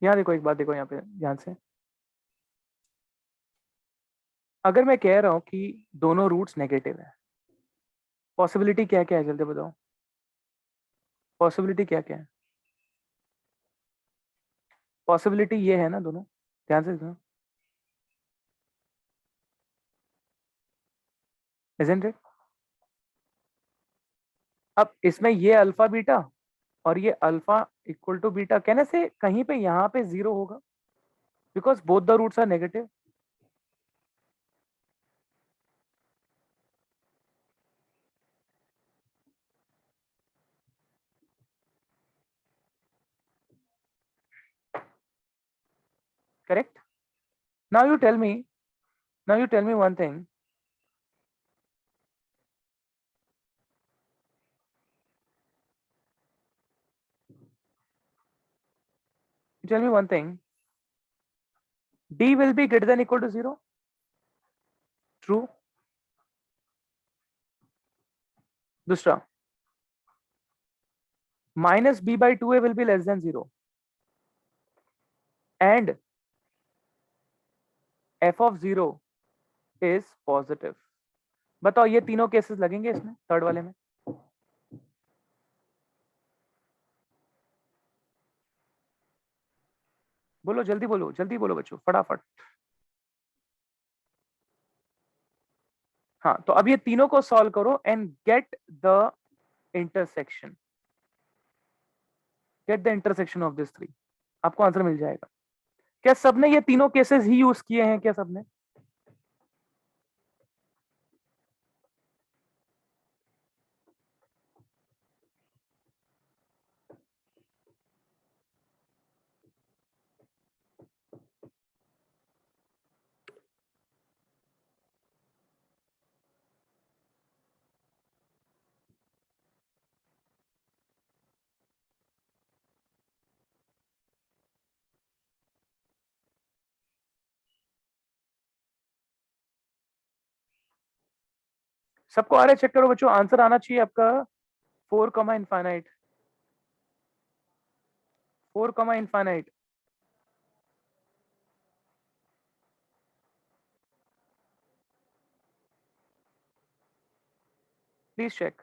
यहाँ देखो, एक बात देखो यहाँ पे ध्यान से। अगर मैं कह रहा हूं कि दोनों रूट्स नेगेटिव है, पॉसिबिलिटी क्या क्या है जल्दी बताओ, पॉसिबिलिटी क्या क्या है? पॉसिबिलिटी ये है ना दोनों, ध्यान से सुनो, इजंट इट? अब इसमें ये अल्फा बीटा और ये अल्फा इक्वल टू बीटा कहने से कहीं पे यहाँ पे जीरो होगा, because both the roots are negative. Correct? Now you tell me, now you tell me one thing, tell me one thing, d will be greater than equal to 0, true? दूसरा, minus b by 2a will be less than 0 and f of 0 is positive। बताओ ये तीनों cases लगेंगे इसमें, third वाले में? बोलो जल्दी बोलो बच्चों, फटाफट। हाँ, तो अब ये तीनों को सॉल्व करो and get the intersection, get the intersection of this three, आपको आंसर मिल जाएगा। क्या सबने ये तीनों केसेस ही यूज किए हैं? क्या सबने? सबको आ रहा है? चेक करो बच्चों, आंसर आना चाहिए आपका 4 कमा इनफाइनाइट, 4 कमा इनफाइनाइट। Please check.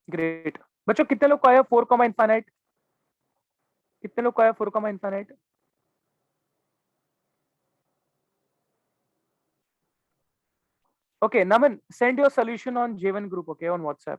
ग्रेट बच्चों, कितने लोग को आया 4 कमा इनफाइनाइट? कितने लोग को आया 4 कमा infinite? Okay, Naman, send your solution on J1 group, okay, on WhatsApp.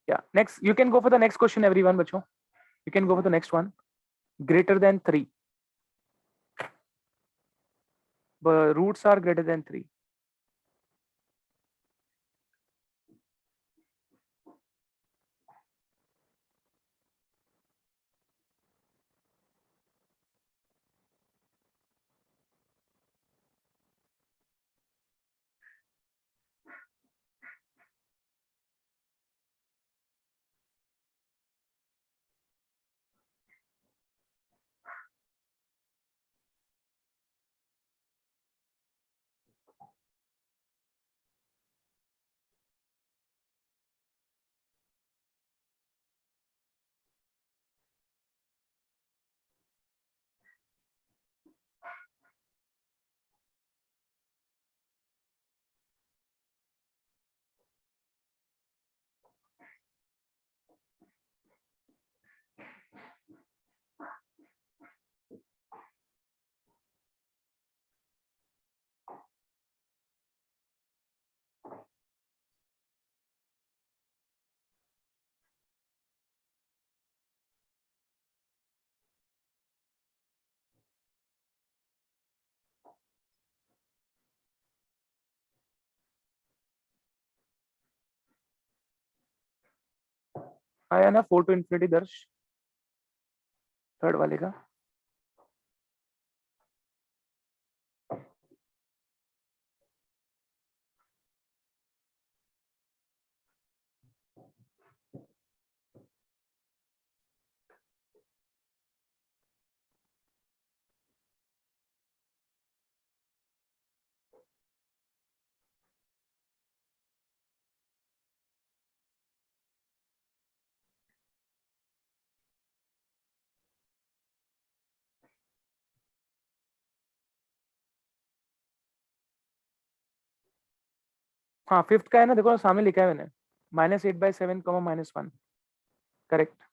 Yeah, next, you can go for the next question, everyone, bachcho. You can go for the next one. Greater than 3. The roots are greater than 3. आया ना 4 to infinity दर्श, third वाले का। हाँ fifth का है ना, देखो सामने लिखा है मैंने, -8/7, -1। करेक्ट।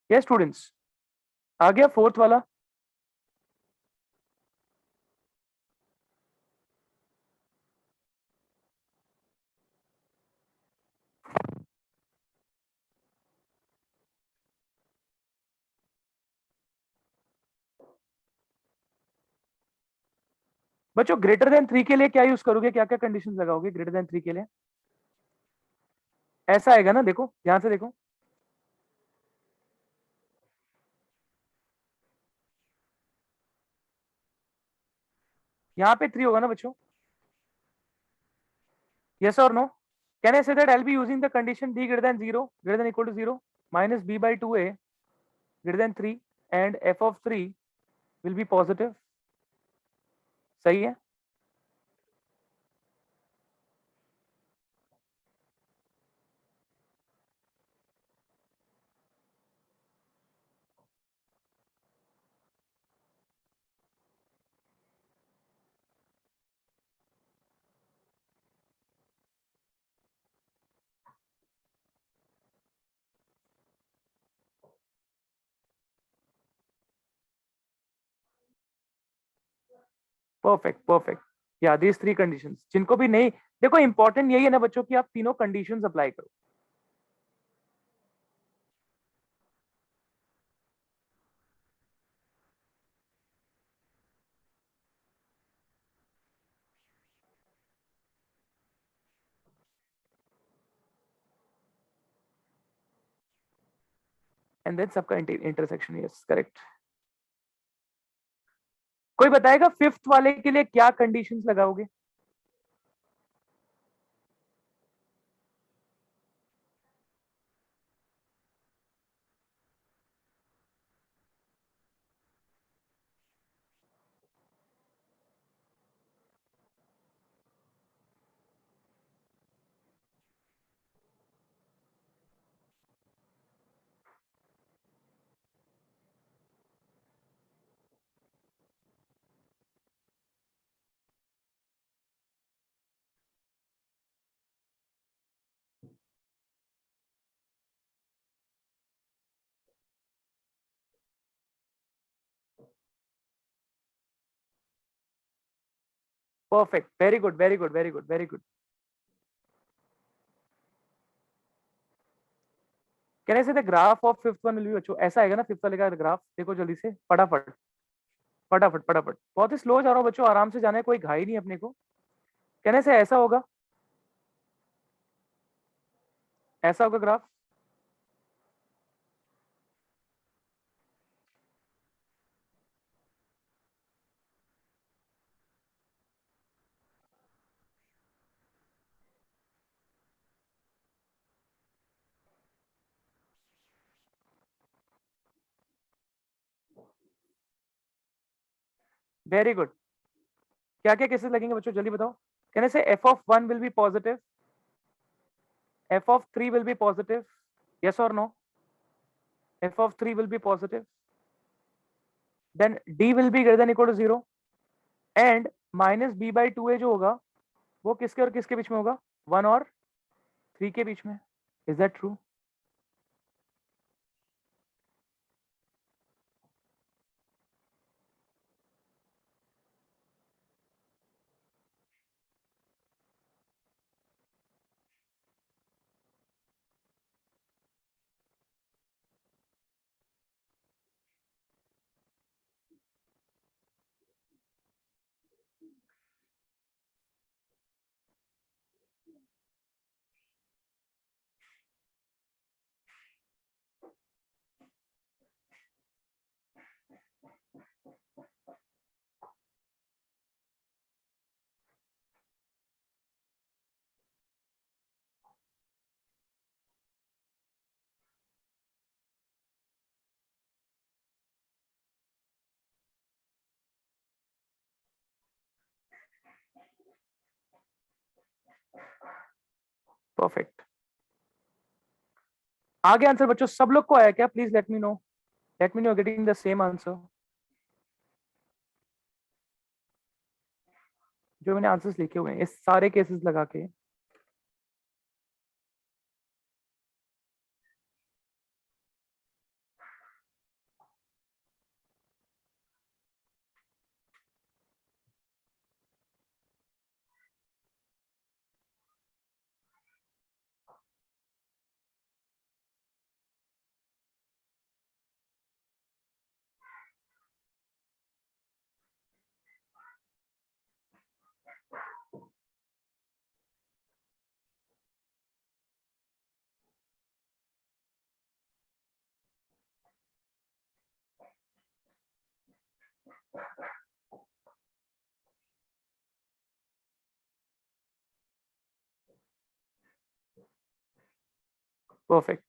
ये स्टूडेंट्स आ गया फोर्थ वाला। बच्चों ग्रेटर देन 3 के लिए क्या यूज करोगे, क्या क्या कंडीशन लगाओगे ग्रेटर देन 3 के लिए? ऐसा आएगा ना, देखो ध्यान से देखो। यहाँ पे 3 होगा ना बच्चों? यस और no? Can I say that I'll be using the condition d greater than 0 greater than equal to 0 minus b by 2a greater than 3 and f of 3 will be positive? सही है। Perfect perfect. या these 3 conditions, जिनको भी नहीं, देखो important यही है ना बच्चों कि आप तीनों कंडीशंस अप्लाई करो। एंड देन सबका इंटरसेक्शन। Yes correct. कोई बताएगा फिफ्थ वाले के लिए क्या कंडीशंस लगाओगे? Perfect. Very good. Very good. Very good. Very good. Can I say the graph of fifth one will be बच्चों ऐसा आएगा ना फिफ्थ वाले का ग्राफ देखो जल्दी से फटाफट फटाफट फटाफट बहुत ही स्लो जा रहा हूँ बच्चों आराम से जाना है कोई घाई नहीं अपने को कहने से ऐसा होगा ग्राफ वेरी गुड क्या क्या केसेस लगेंगे बच्चों जल्दी बताओ कहने से F of one will be positive F of three will be positive yes और no F of three will be positive then D will be greater than equal to zero and minus B by two A जो होगा वो किसके और किसके बीच में होगा one और थ्री के बीच में इज दैट ट्रू परफेक्ट आगे आंसर बच्चों सब लोग को आया क्या please let me know getting the same answer जो मैंने आंसर्स लिखे हुए हैं इस सारे केसेस लगा के perfect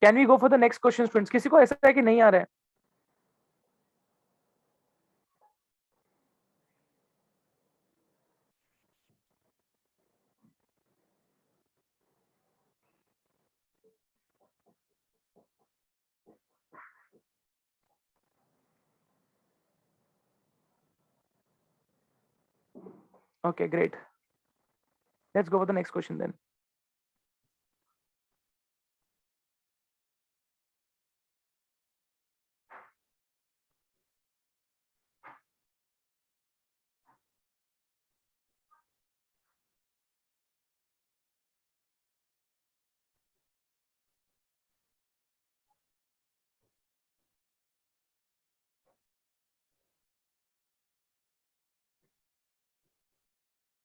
can we go for the next question students किसी को ऐसा है कि नहीं आ रहा है okay great let's go for the next question then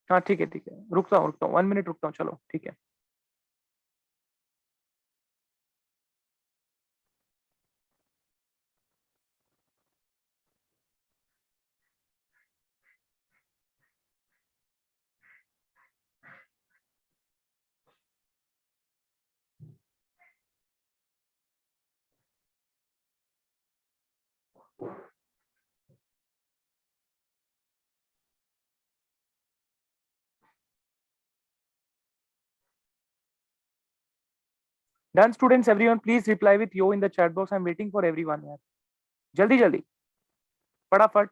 हाँ ठीक है रुकता हूँ 1 मिनट रुकता हूँ चलो ठीक है done students everyone please reply with yo in the chat box I am waiting for everyone यार जल्दी जल्दी फटाफट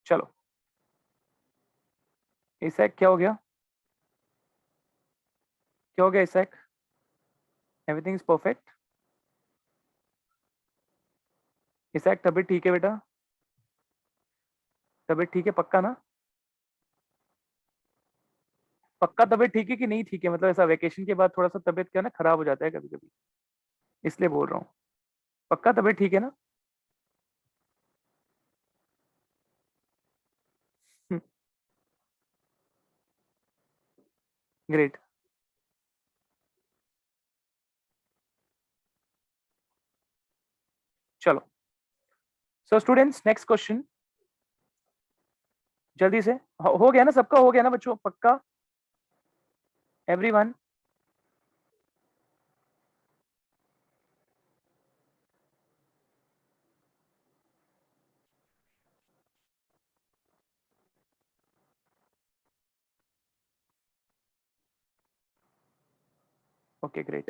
चलो इसेक क्या हो गया, क्या हो गया इसेक? Everything is perfect. इसेक तबीयत ठीक है बेटा? तबीयत ठीक है पक्का ना? पक्का तबीयत ठीक है कि नहीं ठीक है? मतलब ऐसा वेकेशन के बाद थोड़ा सा तबीयत क्या ना खराब हो जाता है कभी कभी, इसलिए बोल रहा हूँ। पक्का तबीयत ठीक है ना? ग्रेट। चलो सो स्टूडेंट्स नेक्स्ट क्वेश्चन, जल्दी से। हो गया ना सबका? हो गया ना बच्चों पक्का? एवरीवन? Okay great.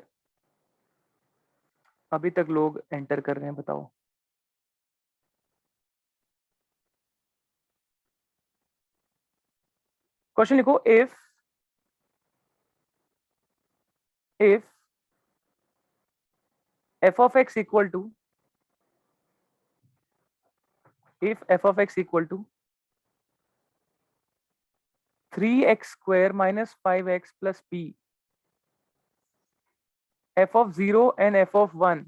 अभी तक लोग एंटर कर रहे हैं, बताओ। क्वेश्चन लिखो, if f of x equal to, if f of x equal to 3x square minus 5x plus p, f of 0 and f of 1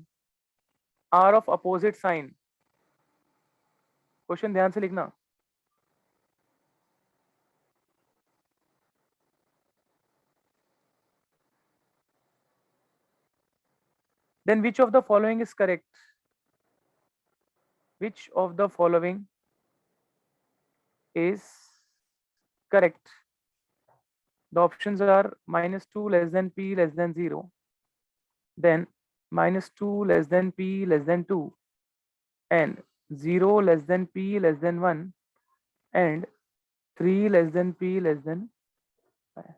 are of opposite sign। Question ध्यान से लिखना। Then which of the following is correct? Which of the following is correct? The options are minus 2 less than p less than 0, then minus 2 less than p less than 2, and 0 less than p less than 1, and 3 less than p less than 5।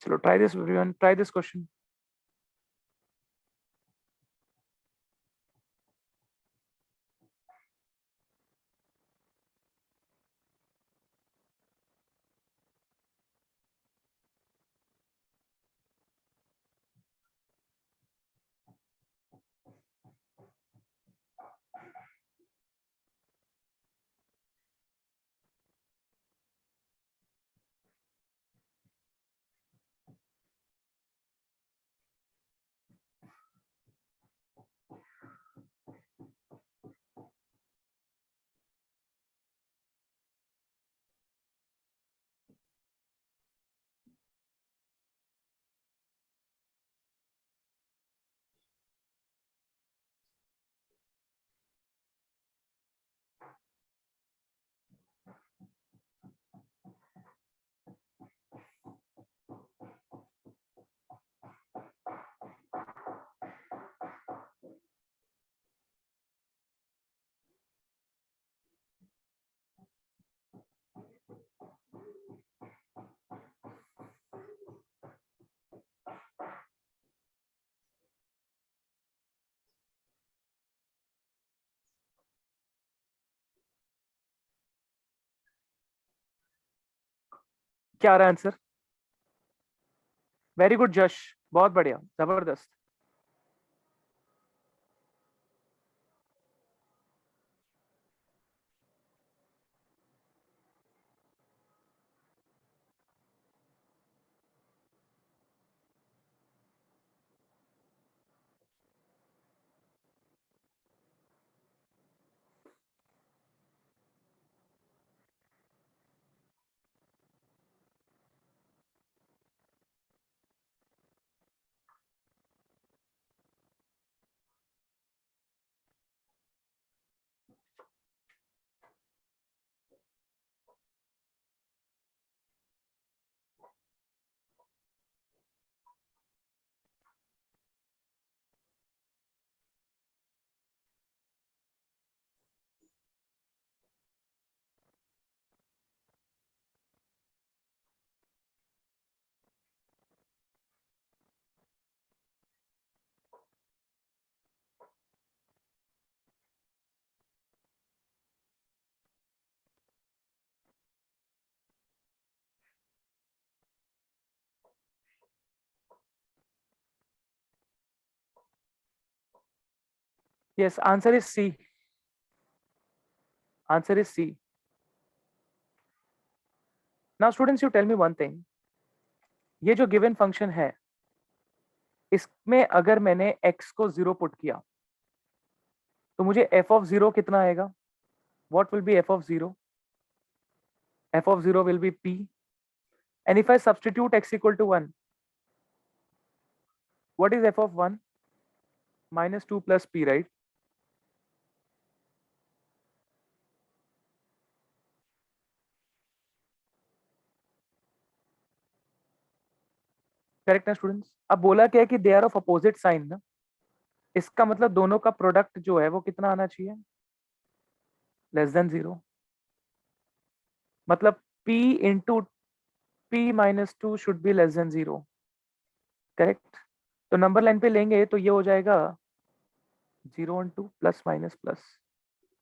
चलो try this everyone, try this question। क्या आ रहा है answer? Very good जश, बहुत बढ़िया, जबरदस्त। Yes, answer is C. Answer is C. Now students, you tell me one thing. ये जो given function है, इसमें अगर मैंने x को 0 पुट किया तो मुझे f of 0 कितना आएगा? What will be f of 0? F of 0 will be p. And if I substitute x equal to 1, what is f of 1? Minus 2 plus p, right? Correct ना स्टूडेंट्स? अब बोला क्या है कि they are of opposite sign ना, इसका मतलब दोनों का प्रोडक्ट जो है वो कितना आना चाहिए? Less than 0. मतलब p into p minus 2 should be less than 0. Correct? तो नंबर लाइन पे लेंगे तो ये हो जाएगा 0 और 2 प्लस माइनस प्लस.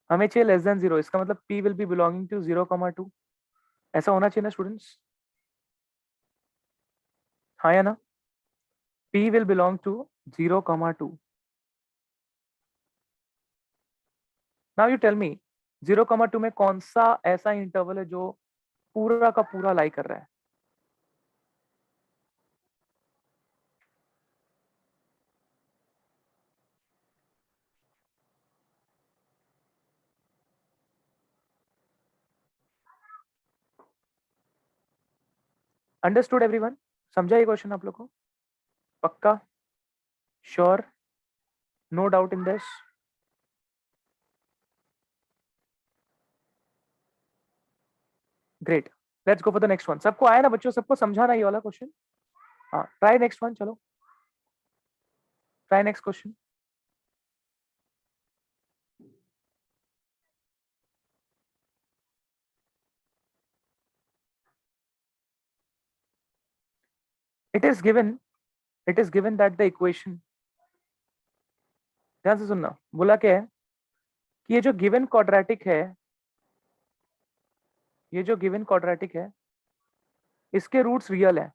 हमें चाहिए लेस देन 0, इसका मतलब p will be belonging to 0,2. ऐसा होना चाहिए ना स्टूडेंट्स? हाँ या ना? p will belong to 0,2. Now you tell me 0,2 में कौन सा ऐसा इंटरवल है जो पूरा का पूरा लाई कर रहा है? Understood everyone? समझा ये क्वेश्चन आप लोग को? पक्का? Sure? No doubt in this? Great. Let's go for the next one. सबको आया ना बच्चों? सबको समझाना ये वाला क्वेश्चन? हाँ, ट्राई नेक्स्ट वन. चलो try next question. It is given, it is given that the equation, ध्यान से सुनना, बोला क्या है कि ये जो गिवन क्वाड्रेटिक है, ये जो गिवन क्वाड्रेटिक है, इसके रूट्स रियल है.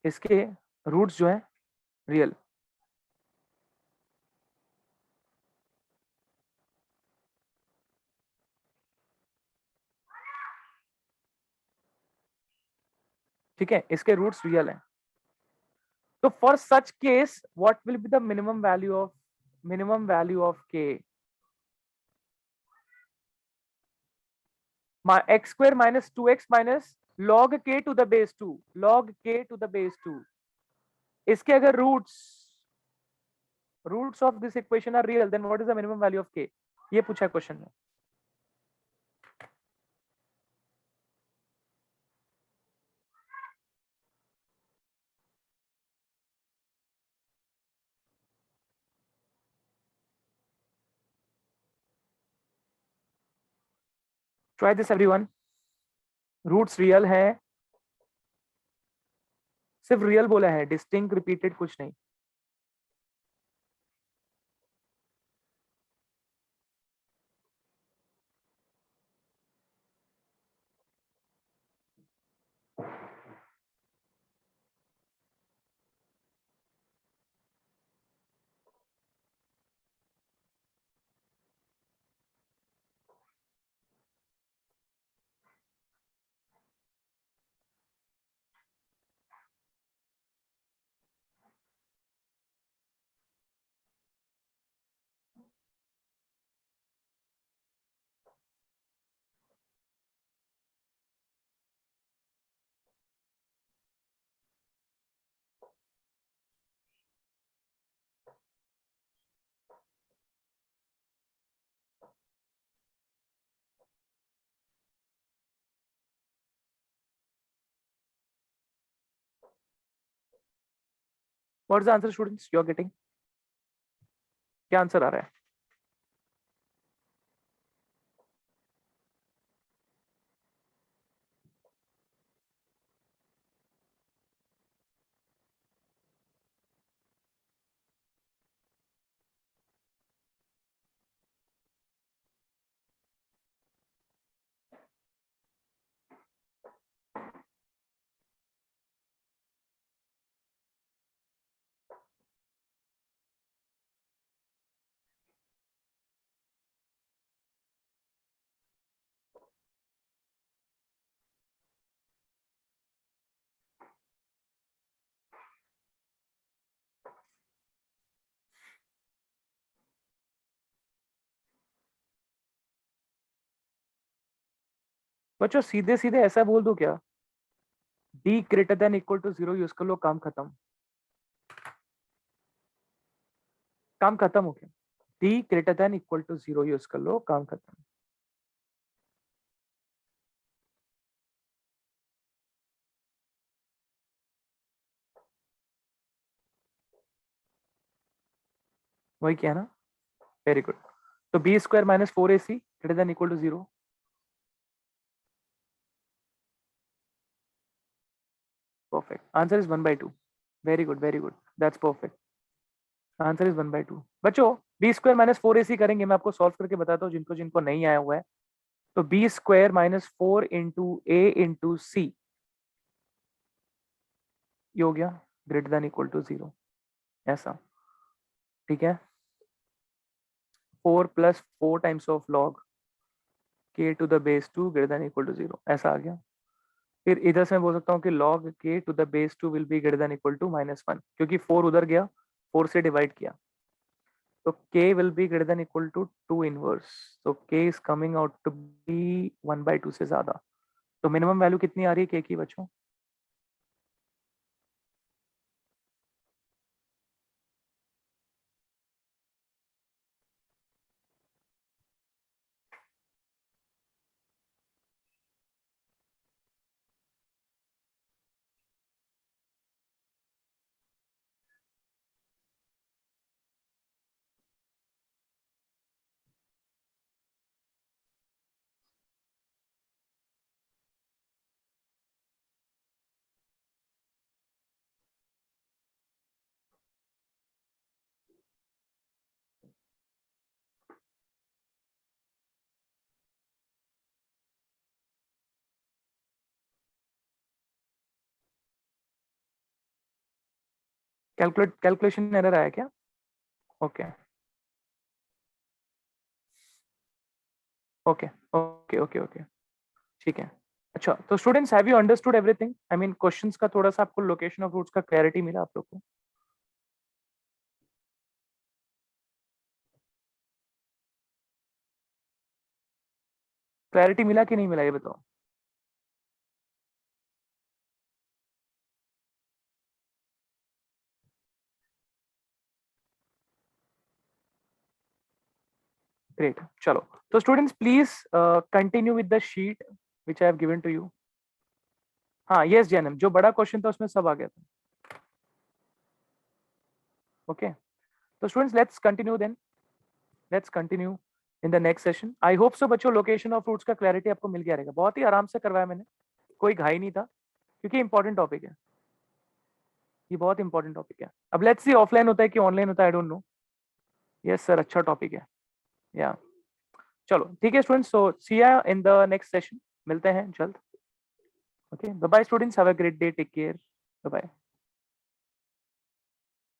इसके रूट्स जो है रियल. ठीक है, इसके रूट्स रियल है. तो for such case what will be the minimum value of k? x square minus 2x minus log k to the base 2, log k to the base 2. इसके अगर roots of this equation are real, then what is the minimum value of k? ये पूछा question में. Try this everyone. Roots real है, सिर्फ real बोला है, distinct repeated कुछ नहीं. What is the answer students you are getting? क्या आंसर आ रहा है? बच्चों सीधे सीधे ऐसा बोल दो क्या, d greater than equal to 0 use कर लो, काम खत्म, काम खत्म हो गया। d greater than equal to 0 use कर लो, काम खत्म। वही क्या ना, वेरी गुड। तो b square minus 4ac greater than equal to 0। Perfect, answer is 1/2। Very good, very good, that's perfect. Answer is 1/2। बच्चों बी स्क्वायर माइनस 4ac करेंगे, मैं आपको सॉल्व करके बताता हूँ जिनको जिनको नहीं आया हुआ है। तो बी स्क्वायर माइनस 4 इंटू ए इंटू सी, ये हो गया ग्रेटर देन इक्वल टू 0, ऐसा, ठीक है। 4 प्लस 4 टाइम्स ऑफ लॉग के to the base 2 greater than equal to 0, ऐसा आ गया। फिर इधर से मैं बोल सकता हूँ कि log k to the base 2 will be greater than equal to -1, क्योंकि 4 उधर गया, 4 से डिवाइड किया, तो k will be greater than equal to 2 inverse. तो k is coming out to be 1/2 से ज्यादा। तो मिनिमम वैल्यू कितनी आ रही है k की बच्चों? कैलकुलेशन एरर आया क्या? Okay okay okay okay okay, ठीक है। अच्छा, तो students have you understood everything? I mean questions का थोड़ा सा आपको लोकेशन ऑफ रूट्स का क्लैरिटी मिला आप लोग को? क्लैरिटी मिला कि नहीं मिला ये बताओ? ग्रेट, चलो। तो students please continue with the sheet which I have given to you. हाँ यस जैनम, जो बड़ा क्वेश्चन था उसमें सब आ गया था। ओके, तो students let's continue then, let's continue in the next session. I hope so बच्चों लोकेशन ऑफ रूट्स का क्लैरिटी आपको मिल गया रहेगा। बहुत ही आराम से करवाया मैंने, कोई घाई नहीं था, क्योंकि इंपॉर्टेंट टॉपिक है, ये बहुत इंपॉर्टेंट टॉपिक है। अब लेट्स सी ऑफलाइन होता है कि ऑनलाइन होता है, I don't know. Yes sir, अच्छा टॉपिक है, या चलो ठीक है स्टूडेंट्स, सो सी या इन द नेक्स्ट सेशन, मिलते हैं जल्द। Okay, bye bye students, have a great day, take care, bye bye.